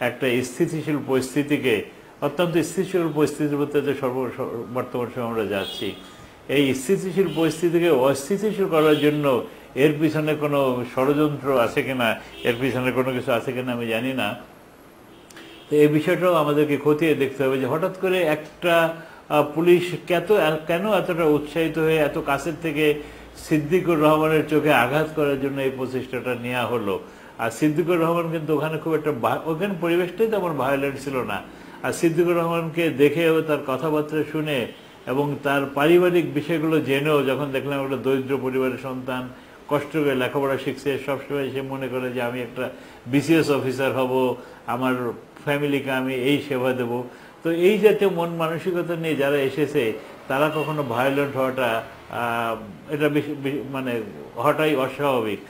একটা স্থিতিশীল পরিস্থিতিকে, অত্যন্ত স্থিতিশীল পরিস্থিতির মধ্যে বর্তমান সময় আমরা যাচ্ছি, এই স্থিতিশীল পরিস্থিতিকে অস্থিতিশীল করার জন্য এর পিছনে কোনো ষড়যন্ত্র আছে কিনা, এর পিছনে কোনো কিছু আছে কিনা আমি জানি না। তো এই বিষয়টাও আমাদেরকে খতিয়ে দেখতে হবে যে হঠাৎ করে একটা পুলিশ কেন এতটা উৎসাহিত হয়ে এত কাছের থেকে সিদ্দিকুর রহমানের চোখে আঘাত করার জন্য এই প্রচেষ্টাটা নেওয়া হলো। আর সিদ্দিকুর রহমান কিন্তু ওখানে খুব একটা, ওখানে পরিবেশটাই তেমন ভায়োলেন্ট ছিল না। আর সিদ্দিকুর রহমানকে দেখে তার কথাবার্তা শুনে এবং তার পারিবারিক বিষয়গুলো জেনেও যখন দেখলাম একটা দরিদ্র পরিবারের সন্তান, কষ্ট করে লেখাপড়া শিখছে, সবসময় সে মনে করে যে আমি একটা বিসিএস অফিসার হব, আমার ফ্যামিলিকে আমি এই সেবা দেব, তো এই জাতীয় মন মানসিকতা নিয়ে যারা এসেছে তারা কখনো ভায়োলেন্ট হওয়াটা এটা মানে হওয়াটাই অস্বাভাবিক।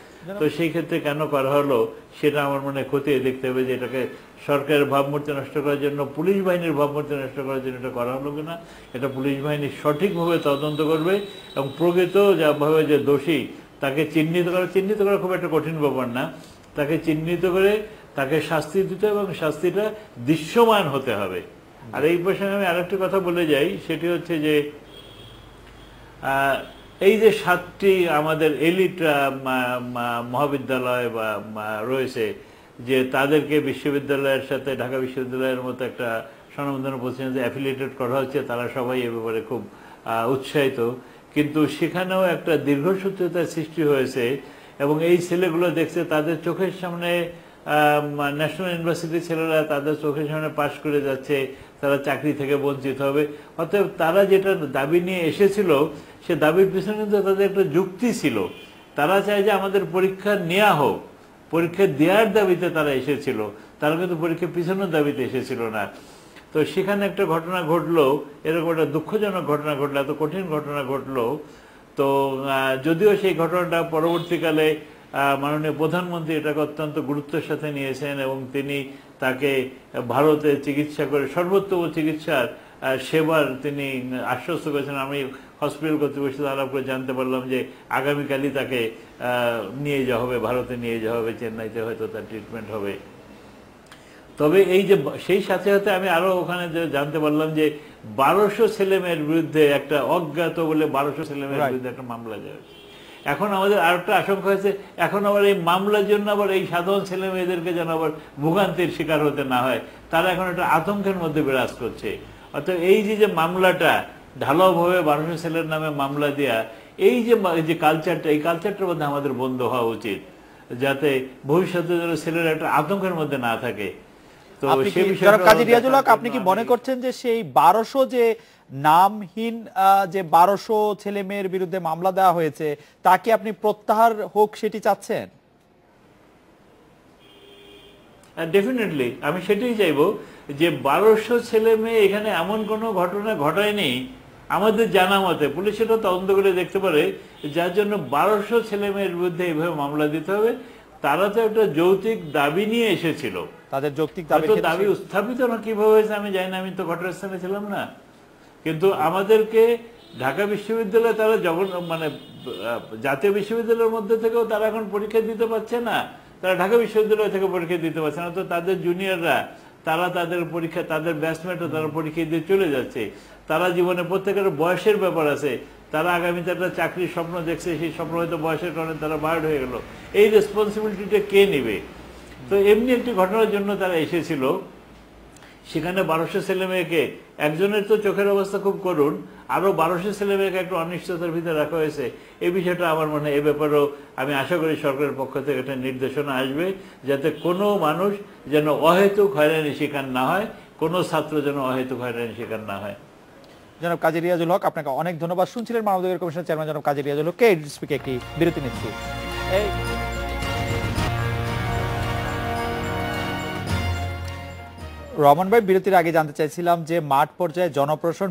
তো সেই ক্ষেত্রে কেন করা হলো সেটা আমার মনে খতিয়ে দেখতে হবে যে এটাকে সরকারের ভাবমূর্তি নষ্ট করার জন্য, পুলিশ বাহিনীর ভাবমূর্তি নষ্ট করার জন্য এটা করা হলো কিনা, এটা পুলিশ বাহিনী সঠিকভাবে তদন্ত করবে এবং প্রকৃত যাভাবে যে দোষী তাকে চিহ্নিত করা খুব একটা কঠিন ব্যাপার না, তাকে চিহ্নিত করে তাকে শাস্তি দিতে হবে এবং শাস্তিটা দৃশ্যমান হতে হবে। আর এই প্রসঙ্গে আমি আরেকটি কথা বলে যাই, সেটি হচ্ছে যে এই যে 7টি আমাদের এলিট মহাবিদ্যালয় বা রয়েছে, যে তাদেরকে বিশ্ববিদ্যালয়ের সাথে ঢাকা বিশ্ববিদ্যালয়ের মতো একটা স্বনামধন্য প্রতিষ্ঠানে অ্যাফিলিয়েটেড করা হচ্ছে, তারা সবাই এ ব্যাপারে খুব উৎসাহিত, কিন্তু সেখানেও একটা দীর্ঘসূত্রতার সৃষ্টি হয়েছে এবং এই ছেলেগুলো দেখছে তাদের চোখের সামনে ন্যাশনাল ইউনিভার্সিটির ছেলেরা তাদের চোখের সামনে পাশ করে যাচ্ছে, তারা চাকরি থেকে বঞ্চিত হবে। অতএব তারা যেটা দাবি নিয়ে এসেছিল সে দাবির পিছনে কিন্তু তাদের একটা যুক্তি ছিল, তারা চায় যে আমাদের পরীক্ষা নেওয়া হোক, পরীক্ষা দেওয়ার দাবিতে তারা এসেছিল, তারা কিন্তু পরীক্ষা পিছনের দাবিতে এসেছিল না। তো সেখানে একটা ঘটনা ঘটলো, এরকম একটা দুঃখজনক ঘটনা ঘটলো, এত কঠিন ঘটনা ঘটলো। তো যদিও সেই ঘটনাটা পরবর্তীকালে মাননীয় প্রধানমন্ত্রী এটাকে অত্যন্ত গুরুত্বের সাথে নিয়েছেন এবং তিনি তাকে ভারতে চিকিৎসা করে সর্বোত্তম চিকিৎসার সেবার তিনি আশ্বস্ত করেছেন। আমি হসপিটাল কর্তৃপক্ষের সাথে আলাপ করে জানতে পারলাম যে আগামীকালই তাকে নিয়ে যাওয়া হবে, ভারতে নিয়ে যাওয়া হবে, চেন্নাইতে হয়তো তার ট্রিটমেন্ট হবে। তবে এই যে সেই সাথে সাথে আমি আরো ওখানে জানতে পারলাম যে 1200 ছেলেমেয়ের বিরুদ্ধে একটা অজ্ঞাত বলে 1200 ছেলেমেয়ের বিরুদ্ধে একটা মামলা যায়। এখন আমাদের আরেকটা আশঙ্কা হয়েছে, এখন আবার এই মামলার জন্য আবার এই সাধারণ ছেলে মেয়েদেরকে যেন আবার ভোগান্তির শিকার হতে না হয়, তারা এখন একটা আতঙ্কের মধ্যে বিরাজ করছে। অর্থাৎ এই যে মামলাটা ঢালাওভাবে 1200 ছেলের নামে মামলা দেয়া, এই যে কালচারটা, এই কালচারটার মধ্যে আমাদের বন্ধ হওয়া উচিত, যাতে ভবিষ্যতে যেন ছেলেরা একটা আতঙ্কের মধ্যে না থাকে। তো সেই বিষয়ে কাজী রিয়াজুল হক, আপনি কি মনে করছেন যে সেই 1200 যে নামহীন যে 1200 ছেলে মেয়ের বিরুদ্ধে মামলা দেওয়া হয়েছে তাকে আপনি প্রত্যাহার হোক সেটি চাচ্ছেন? ডেফিনেটলি আমি সেটাই চাইবো যে 1200 ছেলে মেয়ে এখানে এমন কোনো ঘটনা ঘটায়নি আমাদের জানা মতে, পুলিশ সেটা তদন্ত করে দেখতে পারে, যার জন্য 1200 ছেলে মেয়ের বিরুদ্ধে এইভাবে মামলা দিতে হবে। তারা তো একটা যৌক্তিক দাবি নিয়ে এসেছিল, তাদের যৌক্তিক দাবি উত্থাপিত না কিভাবে হয়েছে আমি জানি না, আমি তো ঘটনাস্থানে ছিলাম না, কিন্তু আমাদেরকে ঢাকা বিশ্ববিদ্যালয়ে তারা মানে জাতীয় বিশ্ববিদ্যালয়ের মধ্যে থেকেও তারা এখন পরীক্ষা দিতে পারছে না, তারা ঢাকা বিশ্ববিদ্যালয় থেকে পরীক্ষা দিতে পারছে না। তো তাদের জুনিয়ররা তারা তাদের পরীক্ষা, তাদের ব্যাচমেটও তারা পরীক্ষা দিয়ে চলে যাচ্ছে। তারা জীবনে প্রত্যেকের বয়সের ব্যাপার আছে, তারা আগামীতে একটা চাকরির স্বপ্ন দেখছে, সেই স্বপ্ন হয়তো বয়সের কারণে তারা বার্ড হয়ে গেল। এই রেসপন্সিবিলিটিটা কে নেবে? তো এমনি একটি ঘটনার জন্য তারা এসেছিল, সেখানে 1200 ছেলে মেয়েকে, একজনের তো চোখের অবস্থা খুব করুণ, আরো 1200 ছেলে মেয়েকে একটা অনিশ্চয়তার ভিতরে রাখা হয়েছে। এই বিষয়টা আমার মনে হয় এ ব্যাপারেও আমি আশা করি সরকারের পক্ষ থেকে একটা নির্দেশনা আসবে, যাতে কোনো মানুষ যেন অহেতুক হয়রানির শিকার না হয়, কোনো ছাত্র যেন অহেতুক হয়রানির শিকার না হয়। জনাব কাজী রিয়াজুল হক, আপনাকে অনেক ধন্যবাদ। শুনছিলেন মানবাধিকার কমিশনের চেয়ারম্যান জনাব কাজী রিয়াজুল হক। স্পিকে একটি বিরতি নিচ্ছি। রহমান ভাই, বিরতির আগে জানতে চাইছিলাম যে মাঠ পর্যায়ে জনপ্রশাসন,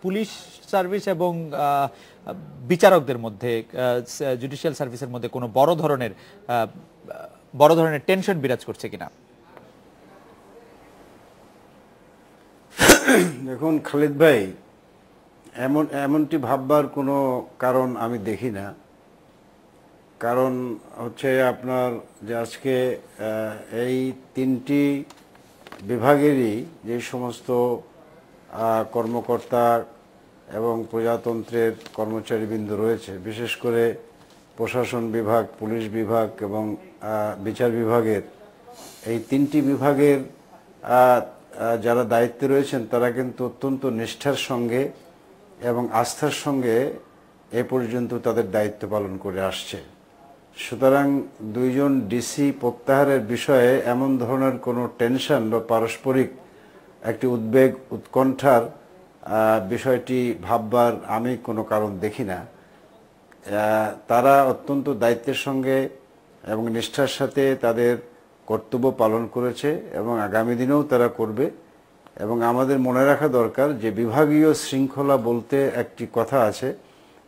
পুলিশ সার্ভিস এবং বিচারকদের মধ্যে, জুডিশিয়াল সার্ভিসের মধ্যে কোনো বড় ধরনের টেনশন বিরাজ করছে কিনা? দেখুন খালিদ ভাই, এমনটি ভাববার কোনো কারণ আমি দেখি না। কারণ হচ্ছে আপনার যে আজকে এই তিনটি বিভাগেরই যে সমস্ত কর্মকর্তা এবং প্রজাতন্ত্রের কর্মচারীবৃন্দ রয়েছে, বিশেষ করে প্রশাসন বিভাগ, পুলিশ বিভাগ এবং বিচার বিভাগের, এই তিনটি বিভাগের যারা দায়িত্বে রয়েছেন তারা কিন্তু অত্যন্ত নিষ্ঠার সঙ্গে এবং আস্থার সঙ্গে এ পর্যন্ত তাদের দায়িত্ব পালন করে আসছে। সুতরাং দুইজন ডিসি প্রত্যাহারের বিষয়ে এমন ধরনের কোনো টেনশন বা পারস্পরিক একটি উদ্বেগ, উৎকণ্ঠার বিষয়টি ভাববার আমি কোনো কারণ দেখি না। তারা অত্যন্ত দায়িত্বের সঙ্গে এবং নিষ্ঠার সাথে তাদের কর্তব্য পালন করেছে এবং আগামী দিনেও তারা করবে। এবং আমাদের মনে রাখা দরকার যে বিভাগীয় শৃঙ্খলা বলতে একটি কথা আছে,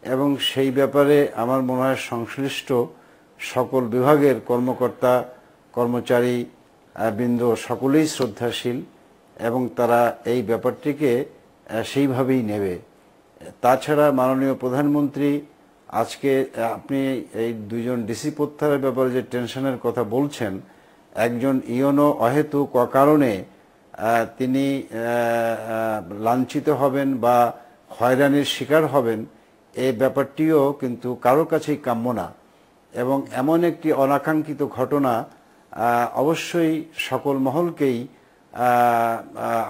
এবং সেই ব্যাপারে আমার মনে হয় সংশ্লিষ্ট সকল বিভাগের কর্মকর্তা, কর্মচারী বৃন্দ সকলেই শ্রদ্ধাশীল এবং তারা এই ব্যাপারটিকে সেইভাবেই নেবে। তাছাড়া মাননীয় প্রধানমন্ত্রী আজকে, আপনি এই দুইজন ডিসি প্রত্যাহারের ব্যাপারে যে টেনশনের কথা বলছেন, একজন ইওনো অহেতুক অকারণে তিনি লাঞ্ছিত হবেন বা হয়রানির শিকার হবেন, এই ব্যাপারটিও কিন্তু কারোর কাছেই কাম্য না। এবং এমন একটি অনাকাঙ্ক্ষিত ঘটনা অবশ্যই সকল মহলকেই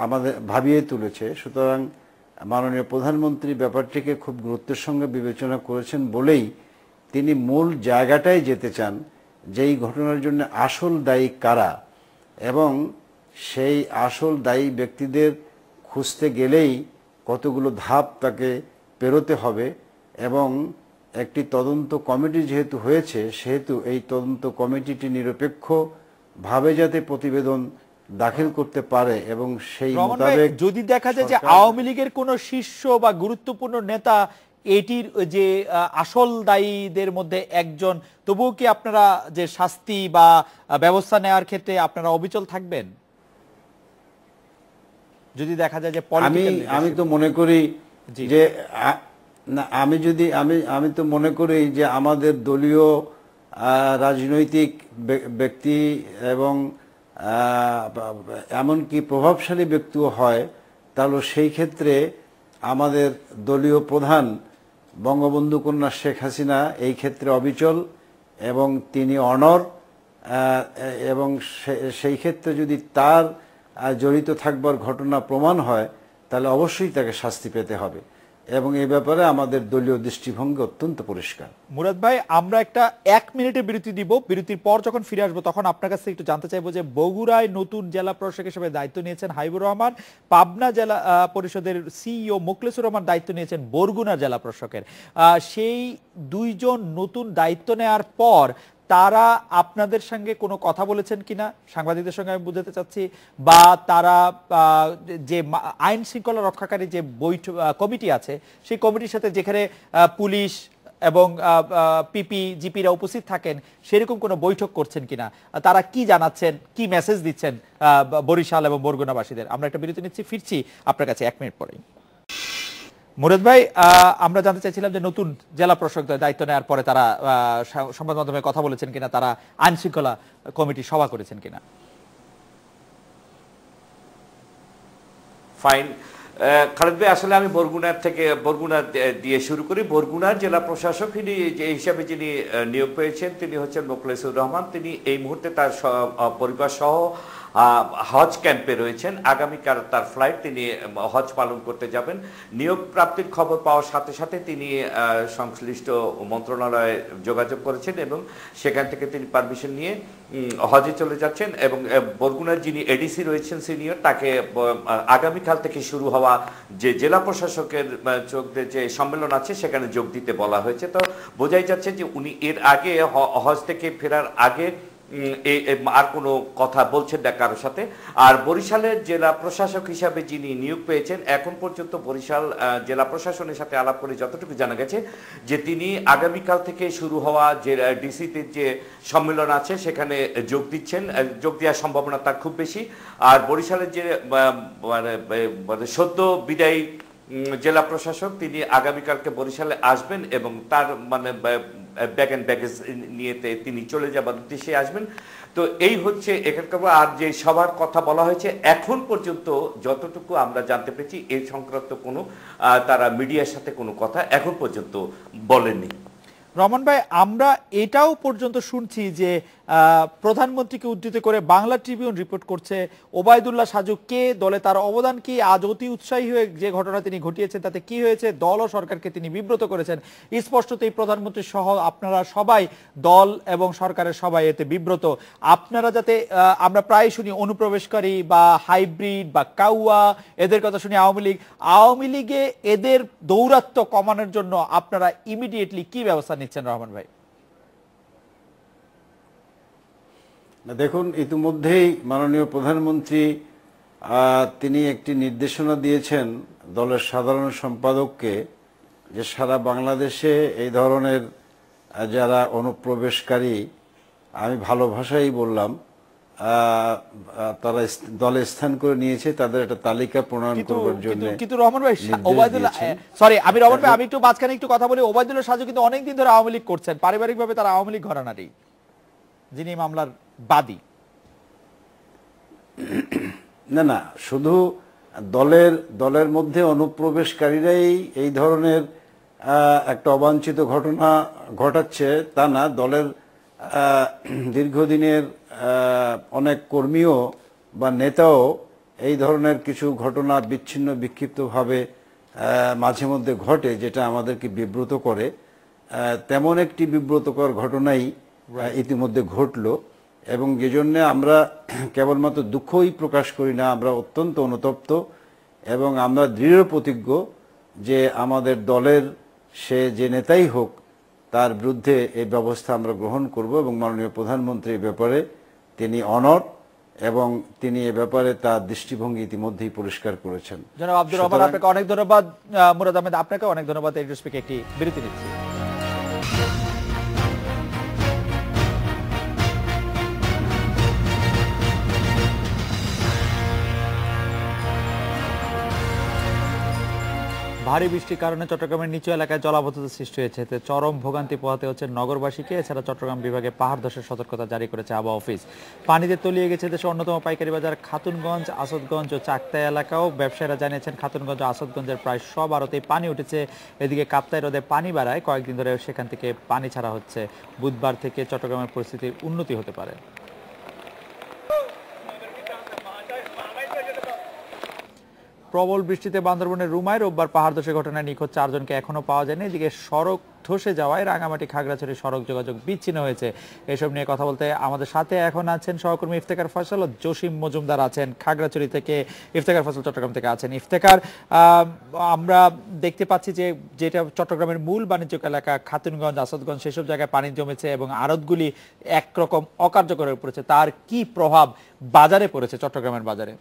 আমাদের ভাবিয়ে তুলেছে। সুতরাং মাননীয় প্রধানমন্ত্রী ব্যাপারটিকে খুব গুরুত্বের সঙ্গে বিবেচনা করেছেন বলেই তিনি মূল জায়গাটায় যেতে চান, যেই ঘটনার জন্য আসল দায়ী কারা, এবং সেই আসল দায়ী ব্যক্তিদের খুঁজতে গেলেই কতগুলো ধাপ তাকে পেরোতে হবে। এবং একটি তদন্ত কমিটি যেহেতু হয়েছে, সেহেতু এই তদন্ত কমিটিটি নিরপেক্ষভাবে যাতে প্রতিবেদন দাখিল করতে পারে এবং সেই মোতাবেক যদি দেখা যায় যে আওয়ামী লীগের কোনো শীর্ষ বা গুরুত্বপূর্ণ নেতা এটির যে আসল দায়ীদের মধ্যে একজন, তবুও কি আপনারা যে শাস্তি বা ব্যবস্থা নেওয়ার ক্ষেত্রে আপনারা অবিচল থাকবেন? যদি দেখা যায় যে আমি তো মনে করি যে না, আমি তো মনে করি যে আমাদের দলীয় রাজনৈতিক ব্যক্তি এবং এমনকি প্রভাবশালী ব্যক্তিও হয়, তাহলে সেই ক্ষেত্রে আমাদের দলীয় প্রধান বঙ্গবন্ধু কন্যা শেখ হাসিনা এই ক্ষেত্রে অবিচল এবং তিনি অনড়, এবং সেই ক্ষেত্রে যদি তার জড়িত থাকবার ঘটনা প্রমাণ হয় তাহলে অবশ্যই তাকে শাস্তি পেতে হবে, এবং এই ব্যাপারে আমাদের দলীয় দৃষ্টিভঙ্গি অত্যন্ত পরিষ্কার। মুরাদ ভাই, আমরা একটা 1 মিনিটের বিরতি দিব। বিরতির পর যখন ফিরে আসবো তখন আপনার কাছে একটু জানতে চাইবো যে বগুড়ায় নতুন জেলা প্রশাসক হিসেবে দায়িত্ব নিয়েছেন হাবিবুর রহমান, পাবনা জেলা পরিষদের সিইও মোখলেসুর রহমান দায়িত্ব নিয়েছেন বরগুনা জেলা প্রশাসকের। সেই দুইজন নতুন দায়িত্ব নেওয়ার পর তারা আপনাদের সঙ্গে কোনো কথা বলেছেন কিনা, সাংবাদিকদের সঙ্গে আমি বুঝাতে চাচ্ছি, বা তারা যে আইন শৃঙ্খলা রক্ষাকারী যে কমিটি আছে সেই কমিটির সাথে, যেখানে পুলিশ এবং পিপি জিপিরা উপস্থিত থাকেন, সেরকম কোনো বৈঠক করছেন কিনা, তারা কি জানাচ্ছেন, কি মেসেজ দিচ্ছেন বরিশাল এবং বরগুনাবাসীদের? আমরা একটা বিরতি নিচ্ছি, ফিরছি আপনার কাছে 1 মিনিট পরেই। মুরাদ ভাই, আমরা জানতে চাইছিলাম যে নতুন জেলা প্রশাসকের দায়িত্ব নেওয়ার পরে তারা সংবাদ মাধ্যমে কথা বলেছেন কিনা, তারা আইন শৃঙ্খলা কমিটি সভা করেছেন কিনা। ফাইন। খালেদ ভাই, আসলে আমি বরগুনা দিয়ে শুরু করি। বরগুনার জেলা প্রশাসক যে হিসাবে যিনি নিয়োগ পেয়েছেন তিনি হচ্ছেন মোখলেসুর রহমান। তিনি এই মুহূর্তে তার পরিবার সহ হজ ক্যাম্পে রয়েছেন। আগামীকাল তার ফ্লাইট, তিনি হজ পালন করতে যাবেন। নিয়োগ প্রাপ্তির খবর পাওয়ার সাথে সাথে তিনি সংশ্লিষ্ট মন্ত্রণালয়ে যোগাযোগ করেছেন এবং সেখান থেকে তিনি পারমিশন নিয়ে হজে চলে যাচ্ছেন। এবং বরগুনার যিনি এডিসি রয়েছেন সিনিয়র, তাকে আগামীকাল থেকে শুরু হওয়া যে জেলা প্রশাসকের যে সম্মেলন আছে সেখানে যোগ দিতে বলা হয়েছে। তো বোঝাই যাচ্ছে যে উনি এর আগে হজ থেকে ফেরার আগে আর কোনো কথা বলছেন না কারোর সাথে। আর বরিশালের জেলা প্রশাসক হিসাবে যিনি নিয়োগ পেয়েছেন, এখন পর্যন্ত বরিশাল জেলা প্রশাসনের সাথে আলাপ করে যতটুকু জানা গেছে যে তিনি আগামীকাল থেকে শুরু হওয়া যে ডিসিতে যে সম্মেলন আছে সেখানে যোগ দিচ্ছেন। যোগ দেওয়ার সম্ভাবনা তার খুব বেশি। আর বরিশালের যে মানে সদ্য বিদায়ী জেলা প্রশাসক, তিনি আগামীকালকে বরিশালে আসবেন এবং তার মানে ব্যাগ অ্যান্ড ব্যাগেজ নিয়ে তিনি চলে যাবার উদ্দেশ্যে আসবেন। তো এই হচ্ছে এখানকার। আর যে সবার কথা বলা হয়েছে, এখন পর্যন্ত যতটুকু আমরা জানতে পেরেছি এই সংক্রান্ত কোনো তারা মিডিয়ার সাথে কোনো কথা এখন পর্যন্ত বলেননি। রহমান ভাই, আমরা এটাও পর্যন্ত শুনছি যে প্রধানমন্ত্রীকে উদ্ধৃত করে বাংলা ট্রিবিউন রিপোর্ট করছে ওবায়দুল্লাহ সাজু কে, দলে তার অবদান কি, আজ অতি উৎসাহী হয়ে যে ঘটনা তিনি ঘটিয়েছেন তাতে কি হয়েছে, দল ও সরকারকে তিনি বিব্রত করেছেন। স্পষ্টতই প্রধানমন্ত্রী সহ আপনারা সবাই, দল এবং সরকারের সবাই এতে বিব্রত। আপনারা যাতে, আমরা প্রায় শুনি অনুপ্রবেশকারী বা হাইব্রিড বা কাউয়া, এদের কথা শুনি আওয়ামী লীগে এদের দৌরাত্ম্য কমানোর জন্য আপনারা ইমিডিয়েটলি কি ব্যবস্থা নিচ্ছেন রহমান ভাই? দেখুন, ইতিমধ্যেই মাননীয় প্রধানমন্ত্রী তিনি একটি নির্দেশনা দিয়েছেন দলের সাধারণ সম্পাদককে যে সারা বাংলাদেশে এই ধরনের যারা অনুপ্রবেশকারী, আমি ভালো ভাষাই বললাম, তারা দলে স্থান করে নিয়েছে, তাদের একটা তালিকা প্রণয়ন করবার জন্য। কিন্তু রহমান ভাই, ওবায়দুল্লাহ, সরি আমি রহমান ভাই, আমি একটু মাঝখানে একটু কথা বলি। ওবায়দুল্লাহ সাজু কিন্তু অনেকদিন ধরে আওয়ামী লীগ করছেন, পারিবারিকভাবে তারা আওয়ামী লীগ ঘরানারই, যিনি মামলার বাদী। না, শুধু দলের মধ্যে অনুপ্রবেশকারীরাই এই ধরনের একটা অবাঞ্ছিত ঘটনা ঘটাচ্ছে তা না। দলের দীর্ঘদিনের অনেক কর্মীও বা নেতাও এই ধরনের কিছু ঘটনা বিচ্ছিন্ন বিক্ষিপ্তভাবে মাঝে মধ্যে ঘটে, যেটা আমাদেরকে বিব্রত করে। তেমন একটি বিব্রতকর ঘটনাই ইতিমধ্যে ঘটলো এবং যে জন্য আমরা কেবলমাত্র দুঃখই প্রকাশ করি না, আমরা অত্যন্ত অনুতপ্ত এবং আমরা দৃঢ় প্রতিজ্ঞ যে আমাদের দলের সে যে নেতাই হোক তার বিরুদ্ধে এই ব্যবস্থা আমরা গ্রহণ করব এবং মাননীয় প্রধানমন্ত্রী এই ব্যাপারে তিনি অনড় এবং তিনি এ ব্যাপারে তার দৃষ্টিভঙ্গি ইতিমধ্যেই পরিষ্কার করেছেন। জনাব আব্দুর রহমান, আপনাকে অনেক ধন্যবাদ। মুরাদ আহমেদ, আপনাকে অনেক ধন্যবাদ। এই স্পিকে একটি বিরতি নিচ্ছি। ভারী বৃষ্টির কারণে চট্টগ্রামের নিচু এলাকায় জলাবদ্ধতা সৃষ্টি হয়েছে, এতে চরম ভোগান্তি পোহাতে হচ্ছে নগরবাসীকে। এছাড়া চট্টগ্রাম বিভাগে পাহাড় ধসের সতর্কতা জারি করেছে আবহাওয়া অফিস। পানিতে তলিয়ে গেছে দেশের অন্যতম পাইকারি বাজার খাতুনগঞ্জ, আসাদগঞ্জ ও চাকতাই এলাকাও। ব্যবসায়ীরা জানিয়েছেন খাতুনগঞ্জ ও আসাদগঞ্জের প্রায় সব আড়তেই পানি উঠেছে। এদিকে কাপ্তাই হ্রদে পানি বাড়ায় কয়েকদিন ধরে সেখান থেকে পানি ছাড়া হচ্ছে। বুধবার থেকে চট্টগ্রামের পরিস্থিতির উন্নতি হতে পারে। প্রবল বৃষ্টিতে বান্দরবনের রুমায় রোববার পাহাড় ধসের ঘটনায় নিখোঁজ 4 জনকে এখনো পাওয়া যায়নি। এদিকে সড়ক ধসে যাওয়ায় রাঙামাটি খাগড়াছড়ি সড়ক যোগাযোগ বিচ্ছিন্ন হয়েছে। এসব নিয়ে কথা বলতে আমাদের সাথে এখন আছেন সহকর্মী ইফতেখার ফয়সাল ও জসিম মজুমদার আছেন খাগড়াছড়ি থেকে। ইফতেখার ফয়সাল চট্টগ্রাম থেকে আছেন। ইফতেখার, আমরা দেখতে পাচ্ছি যে যেটা চট্টগ্রামের মূল বাণিজ্যিক এলাকা খাতুনগঞ্জ, আসাদগঞ্জ, সেসব জায়গায় পানি জমেছে এবং আড়তগুলি একরকম অকার্যকর হয়ে পড়েছে। তার কি প্রভাব বাজারে পড়েছে, চট্টগ্রামের বাজারে?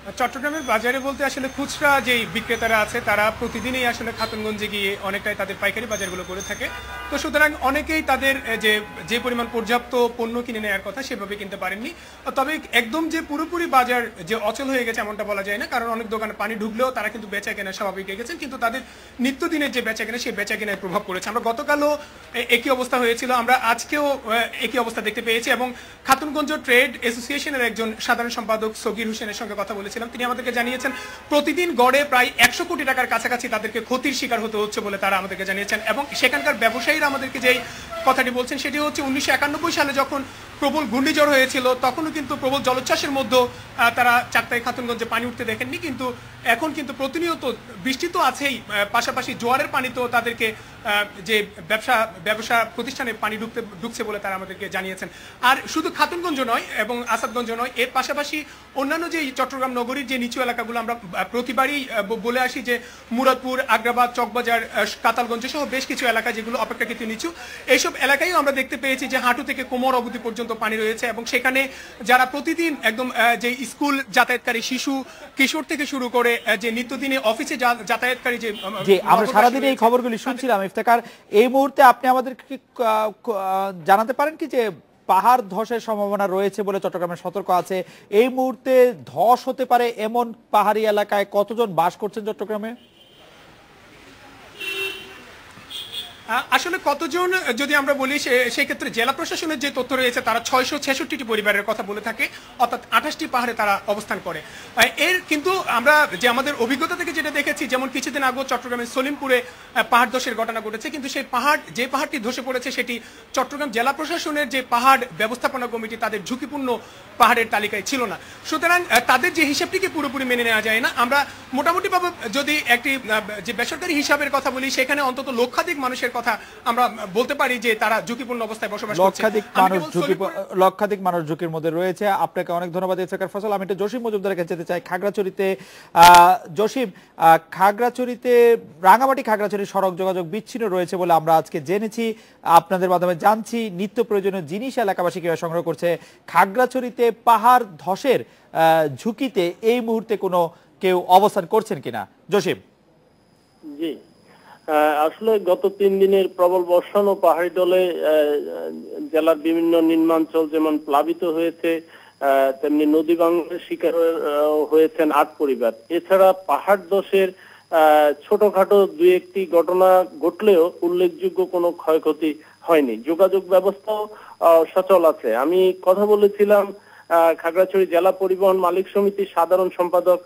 চট্টগ্রামের বাজারে বলতে আসলে খুচরা যে বিক্রেতারা আছে তারা প্রতিদিনই আসলে খাতুনগঞ্জে গিয়ে অনেকটাই তাদের পাইকারি বাজারগুলো করে থাকে। তো সুতরাং অনেকেই তাদের যে পরিমাণ পর্যাপ্ত পণ্য কিনে নেওয়ার কথা সেভাবে কিনতে পারেননি। তবে একদম যে পুরোপুরি বাজার যে অচল হয়ে গেছে এমনটা বলা যায় না, কারণ অনেক দোকানে পানি ঢুকলেও তারা কিন্তু বেচা কেনা স্বাভাবিক হয়ে গেছেন, কিন্তু তাদের নিত্যদিনের যে বেচা কেনা সেই বেচা কেনায় প্রভাব পড়েছে। আমরা গতকালও একই অবস্থা হয়েছিল, আমরা আজকেও একই অবস্থা দেখতে পেয়েছি। এবং খাতুনগঞ্জ ট্রেড অ্যাসোসিয়েশনের একজন সাধারণ সম্পাদক সগির হোসেনের সঙ্গে কথা বলেছিলাম, তিনি আমাদেরকে জানিয়েছেন প্রতিদিন গড়ে প্রায় 100 কোটি টাকার কাছাকাছি তাদেরকে ক্ষতির শিকার হতে হচ্ছে বলে তারা আমাদেরকে জানিয়েছেন। এবং সেখানকার ব্যবসায়ীরা আমাদেরকে যেই কথাটি বলছেন সেটি হচ্ছে 1991 সালে যখন প্রবল ঘূর্ণিঝড় হয়েছিল তখনও কিন্তু প্রবল জলোচ্ছ্বাসের মধ্যে তারা চাকতাই খাতুনগঞ্জে পানি উঠতে দেখেননি, কিন্তু এখন কিন্তু প্রতিনিয়ত বৃষ্টি তো আছেই, পাশাপাশি জোয়ারের পানি তো তাদেরকে যে ব্যবসা প্রতিষ্ঠানে পানি ঢুকছে বলে তারা আমাদেরকে জানিয়েছেন। আর শুধু খাতুনগঞ্জ নয় এবং আসাদগঞ্জ নয়, এর পাশাপাশি অন্যান্য যে চট্টগ্রাম নগরীর যে নিচু এলাকাগুলো আমরা প্রতিবারই বলে আসি যে মুরাদপুর, আগ্রাবাদ, চকবাজার, কাতালগঞ্জ সহ বেশ কিছু এলাকা যেগুলো অপেক্ষাকৃত নিচু, এইসব এলাকায়ও আমরা দেখতে পেয়েছি যে হাঁটু থেকে কোমর অবধি পর্যন্ত পানি রয়েছে। এবং সেখানে যারা প্রতিদিন একদম যে স্কুল যাতায়াতকারী শিশু কিশোর থেকে শুরু করে যে নিত্যদিনে অফিসে যাতায়াতকারী যে আমরা সারাদিন এই খবরগুলি শুনছিলাম। ইফতেখার, এই মুহূর্তে আপনি আমাদেরকে জানাতে পারেন কি যে পাহাড় ধসের সম্ভাবনা রয়েছে বলে চট্টগ্রামে সতর্ক আছে, এই মুহূর্তে ধস হতে পারে এমন পাহাড়ি এলাকায় কতজন বাস করছেন চট্টগ্রামে? আসলে কতজন যদি আমরা বলি সেই ক্ষেত্রে জেলা প্রশাসনের যে তথ্য রয়েছে তারা 666টি পরিবারের কথা বলে থাকে, অর্থাৎ 28টি পাহাড়ে তারা অবস্থান করে। এর কিন্তু আমরা যে আমাদের অভিজ্ঞতা থেকে যেটা দেখেছি, যেমন কিছুদিন আগে চট্টগ্রামের সলিমপুরে পাহাড় ধসের ঘটনা ঘটেছে, কিন্তু সেই যে পাহাড়টি ধসে পড়েছে সেটি চট্টগ্রাম জেলা প্রশাসনের যে পাহাড় ব্যবস্থাপনা কমিটি তাদের ঝুঁকিপূর্ণ পাহাড়ের তালিকায় ছিল না। সুতরাং তাদের যে হিসাবটিকে পুরোপুরি মেনে নেওয়া যায় না। আমরা মোটামুটিভাবে যদি একটি যে বেসরকারি হিসাবের কথা বলি সেখানে অন্তত লক্ষাধিক মানুষের কথা আমরা বলতে পারি যে তারা ঝুঁকিপূর্ণ অবস্থায় বসবাস করছে। লক্ষাধিক মানুষ ঝুঁকির মধ্যে রয়েছে। আপনাকে অনেক ধন্যবাদ ইফতেখার ফসল। আমি একটু জসিম মজুমদারের কাছে যেতে চাই খাগড়াছড়িতে। জসিম, খাগড়াছড়িতে রাঙামাটি খাগড়াছড়ি সড়ক যোগাযোগ বিচ্ছিন্ন রয়েছে বলে আমরা আজকে জেনেছি, আপনাদের মাধ্যমে জানছি নিত্য প্রয়োজনীয় জিনিস এলাকাবাসী কিভাবে সংগ্রহ করছে। খাগড়াছড়িতে পাহাড় ধসের ঝুঁকিতে এই মুহূর্তে কোনো কেউ অবস্থান করছেন কিনা? জসিম। জি, আসলে গত 3 দিনের প্রবল বর্ষণ ও পাহাড়ি ঢলে জেলার বিভিন্ন নিম্নাঞ্চল যেমন প্লাবিত হয়েছে, তেমনি নদী ভাঙনের শিকার হয়েছেন 8 পরিবার। এছাড়া পাহাড় ধসের ছোটখাটো 2-1টি ঘটনা ঘটলেও উল্লেখযোগ্য কোনো ক্ষয়ক্ষতি হয়নি। যোগাযোগ ব্যবস্থাও সচল আছে। আমি কথা বলেছিলাম খাগড়াছড়ি জেলা পরিবহন মালিক সমিতির সাধারণ সম্পাদক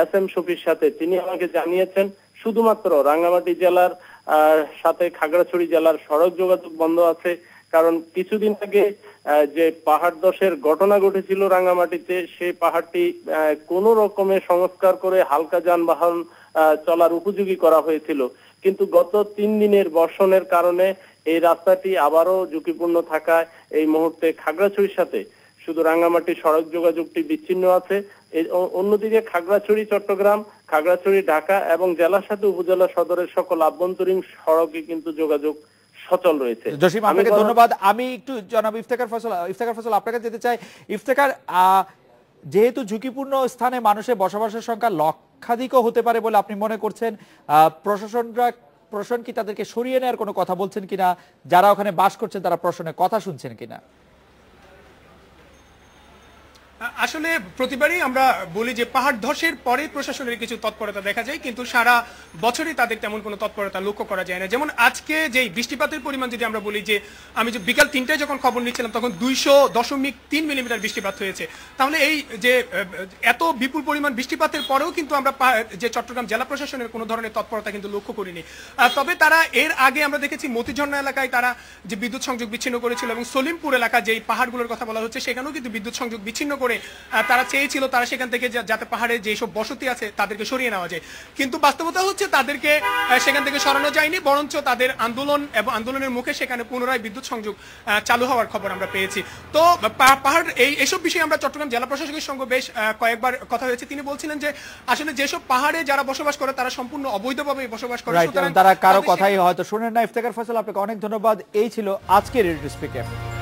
SM শফির সাথে। তিনি আমাকে জানিয়েছেন শুধুমাত্র রাঙ্গামাটি জেলার সাথে খাগড়াছড়ি জেলার সড়ক যোগাযোগ বন্ধ আছে, কারণ কিছুদিন আগে যে পাহাড় ধসের ঘটনা ঘটেছিল রাঙ্গামাটিতে, সেই পাহাড়টি কোনো রকমের সংস্কার করে হালকা যানবাহন চলার উপযোগী করা হয়েছিল, কিন্তু গত 3 দিনের বর্ষণের কারণে এই রাস্তাটি আবারও ঝুঁকিপূর্ণ থাকায় এই মুহূর্তে খাগড়াছড়ির সাথে শুধু রাঙ্গামাটি সড়ক যোগাযোগটি বিচ্ছিন্ন আছে। অন্যদিকে খাগড়াছড়ি চট্টগ্রাম, খাগড়াছড়ি ঢাকা এবং জেলার সাথে উপজেলা সদরের সকল আভ্যন্তরীণ সড়কে কিন্তু যোগাযোগ সচল রয়েছে। জসিম, আপনাকে ধন্যবাদ। আমি একটু জনাব ইফতেখার ফসল আপনাকে যেতে চাই। ইফতেখার, যেহেতু ঝুঁকিপূর্ণ স্থানে মানুষের বসবাসের সংখ্যা লক্ষাধিকও হতে পারে বলে আপনি মনে করছেন, প্রশাসন কি তাদেরকে সরিয়ে নেওয়ার কোনো কথা বলছেন কিনা? যারা ওখানে বাস করছেন তারা প্রশাসনের কথা শুনছেন কিনা? আসলে প্রতিবারই আমরা বলি যে পাহাড় ধসের পরে প্রশাসনের কিছু তৎপরতা দেখা যায়, কিন্তু সারা বছরই তাদের তেমন কোনো তৎপরতা লক্ষ্য করা যায় না। যেমন আজকে যে বৃষ্টিপাতের পরিমাণ যদি আমরা বলি যে আমি যে বিকাল 3টায় যখন খবর নিচ্ছিলাম তখন 200.3 মিলিমিটার বৃষ্টিপাত হয়েছে। তাহলে এই যে এত বিপুল পরিমাণ বৃষ্টিপাতের পরেও কিন্তু আমরা যে চট্টগ্রাম জেলা প্রশাসনের কোনো ধরনের তৎপরতা কিন্তু লক্ষ্য করিনি। তবে তারা এর আগে আমরা দেখেছি মতিঝর্ণা এলাকায় তারা যে বিদ্যুৎ সংযোগ বিচ্ছিন্ন করেছিল এবং সলিমপুর এলাকা যেই পাহাড়গুলোর কথা বলা হচ্ছে সেখানেও কিন্তু বিদ্যুৎ সংযোগ বিচ্ছিন্ন করে তারা চেয়েছিল তারা সেখান থেকে যাতে পাহাড়ে যেসব বসতি আছে তাদেরকে সরিয়ে নেওয়া যায়, কিন্তু বাস্তবতা হচ্ছে তাদেরকে সেখান থেকে সরানো যায়নি, বরঞ্চ তাদের আন্দোলন এবং আন্দোলনের মুখে সেখানে পুনরায় বিদ্যুৎ সংযোগ চালু হওয়ার খবর আমরা পেয়েছি। তো পাহাড় এইসব বিষয়ে আমরা চট্টগ্রাম জেলা প্রশাসকের সঙ্গে বেশ কয়েকবার কথা হয়েছে। তিনি বলছিলেন যে আসলে যেসব পাহাড়ে যারা বসবাস করে তারা সম্পূর্ণ অবৈধভাবে বসবাস করে, তারা কারো কথাই হয়তো শুনেন না। ইফতেখার ফসল, আপনাকে অনেক ধন্যবাদ। এই ছিল আজকের রেডিও স্পিকার।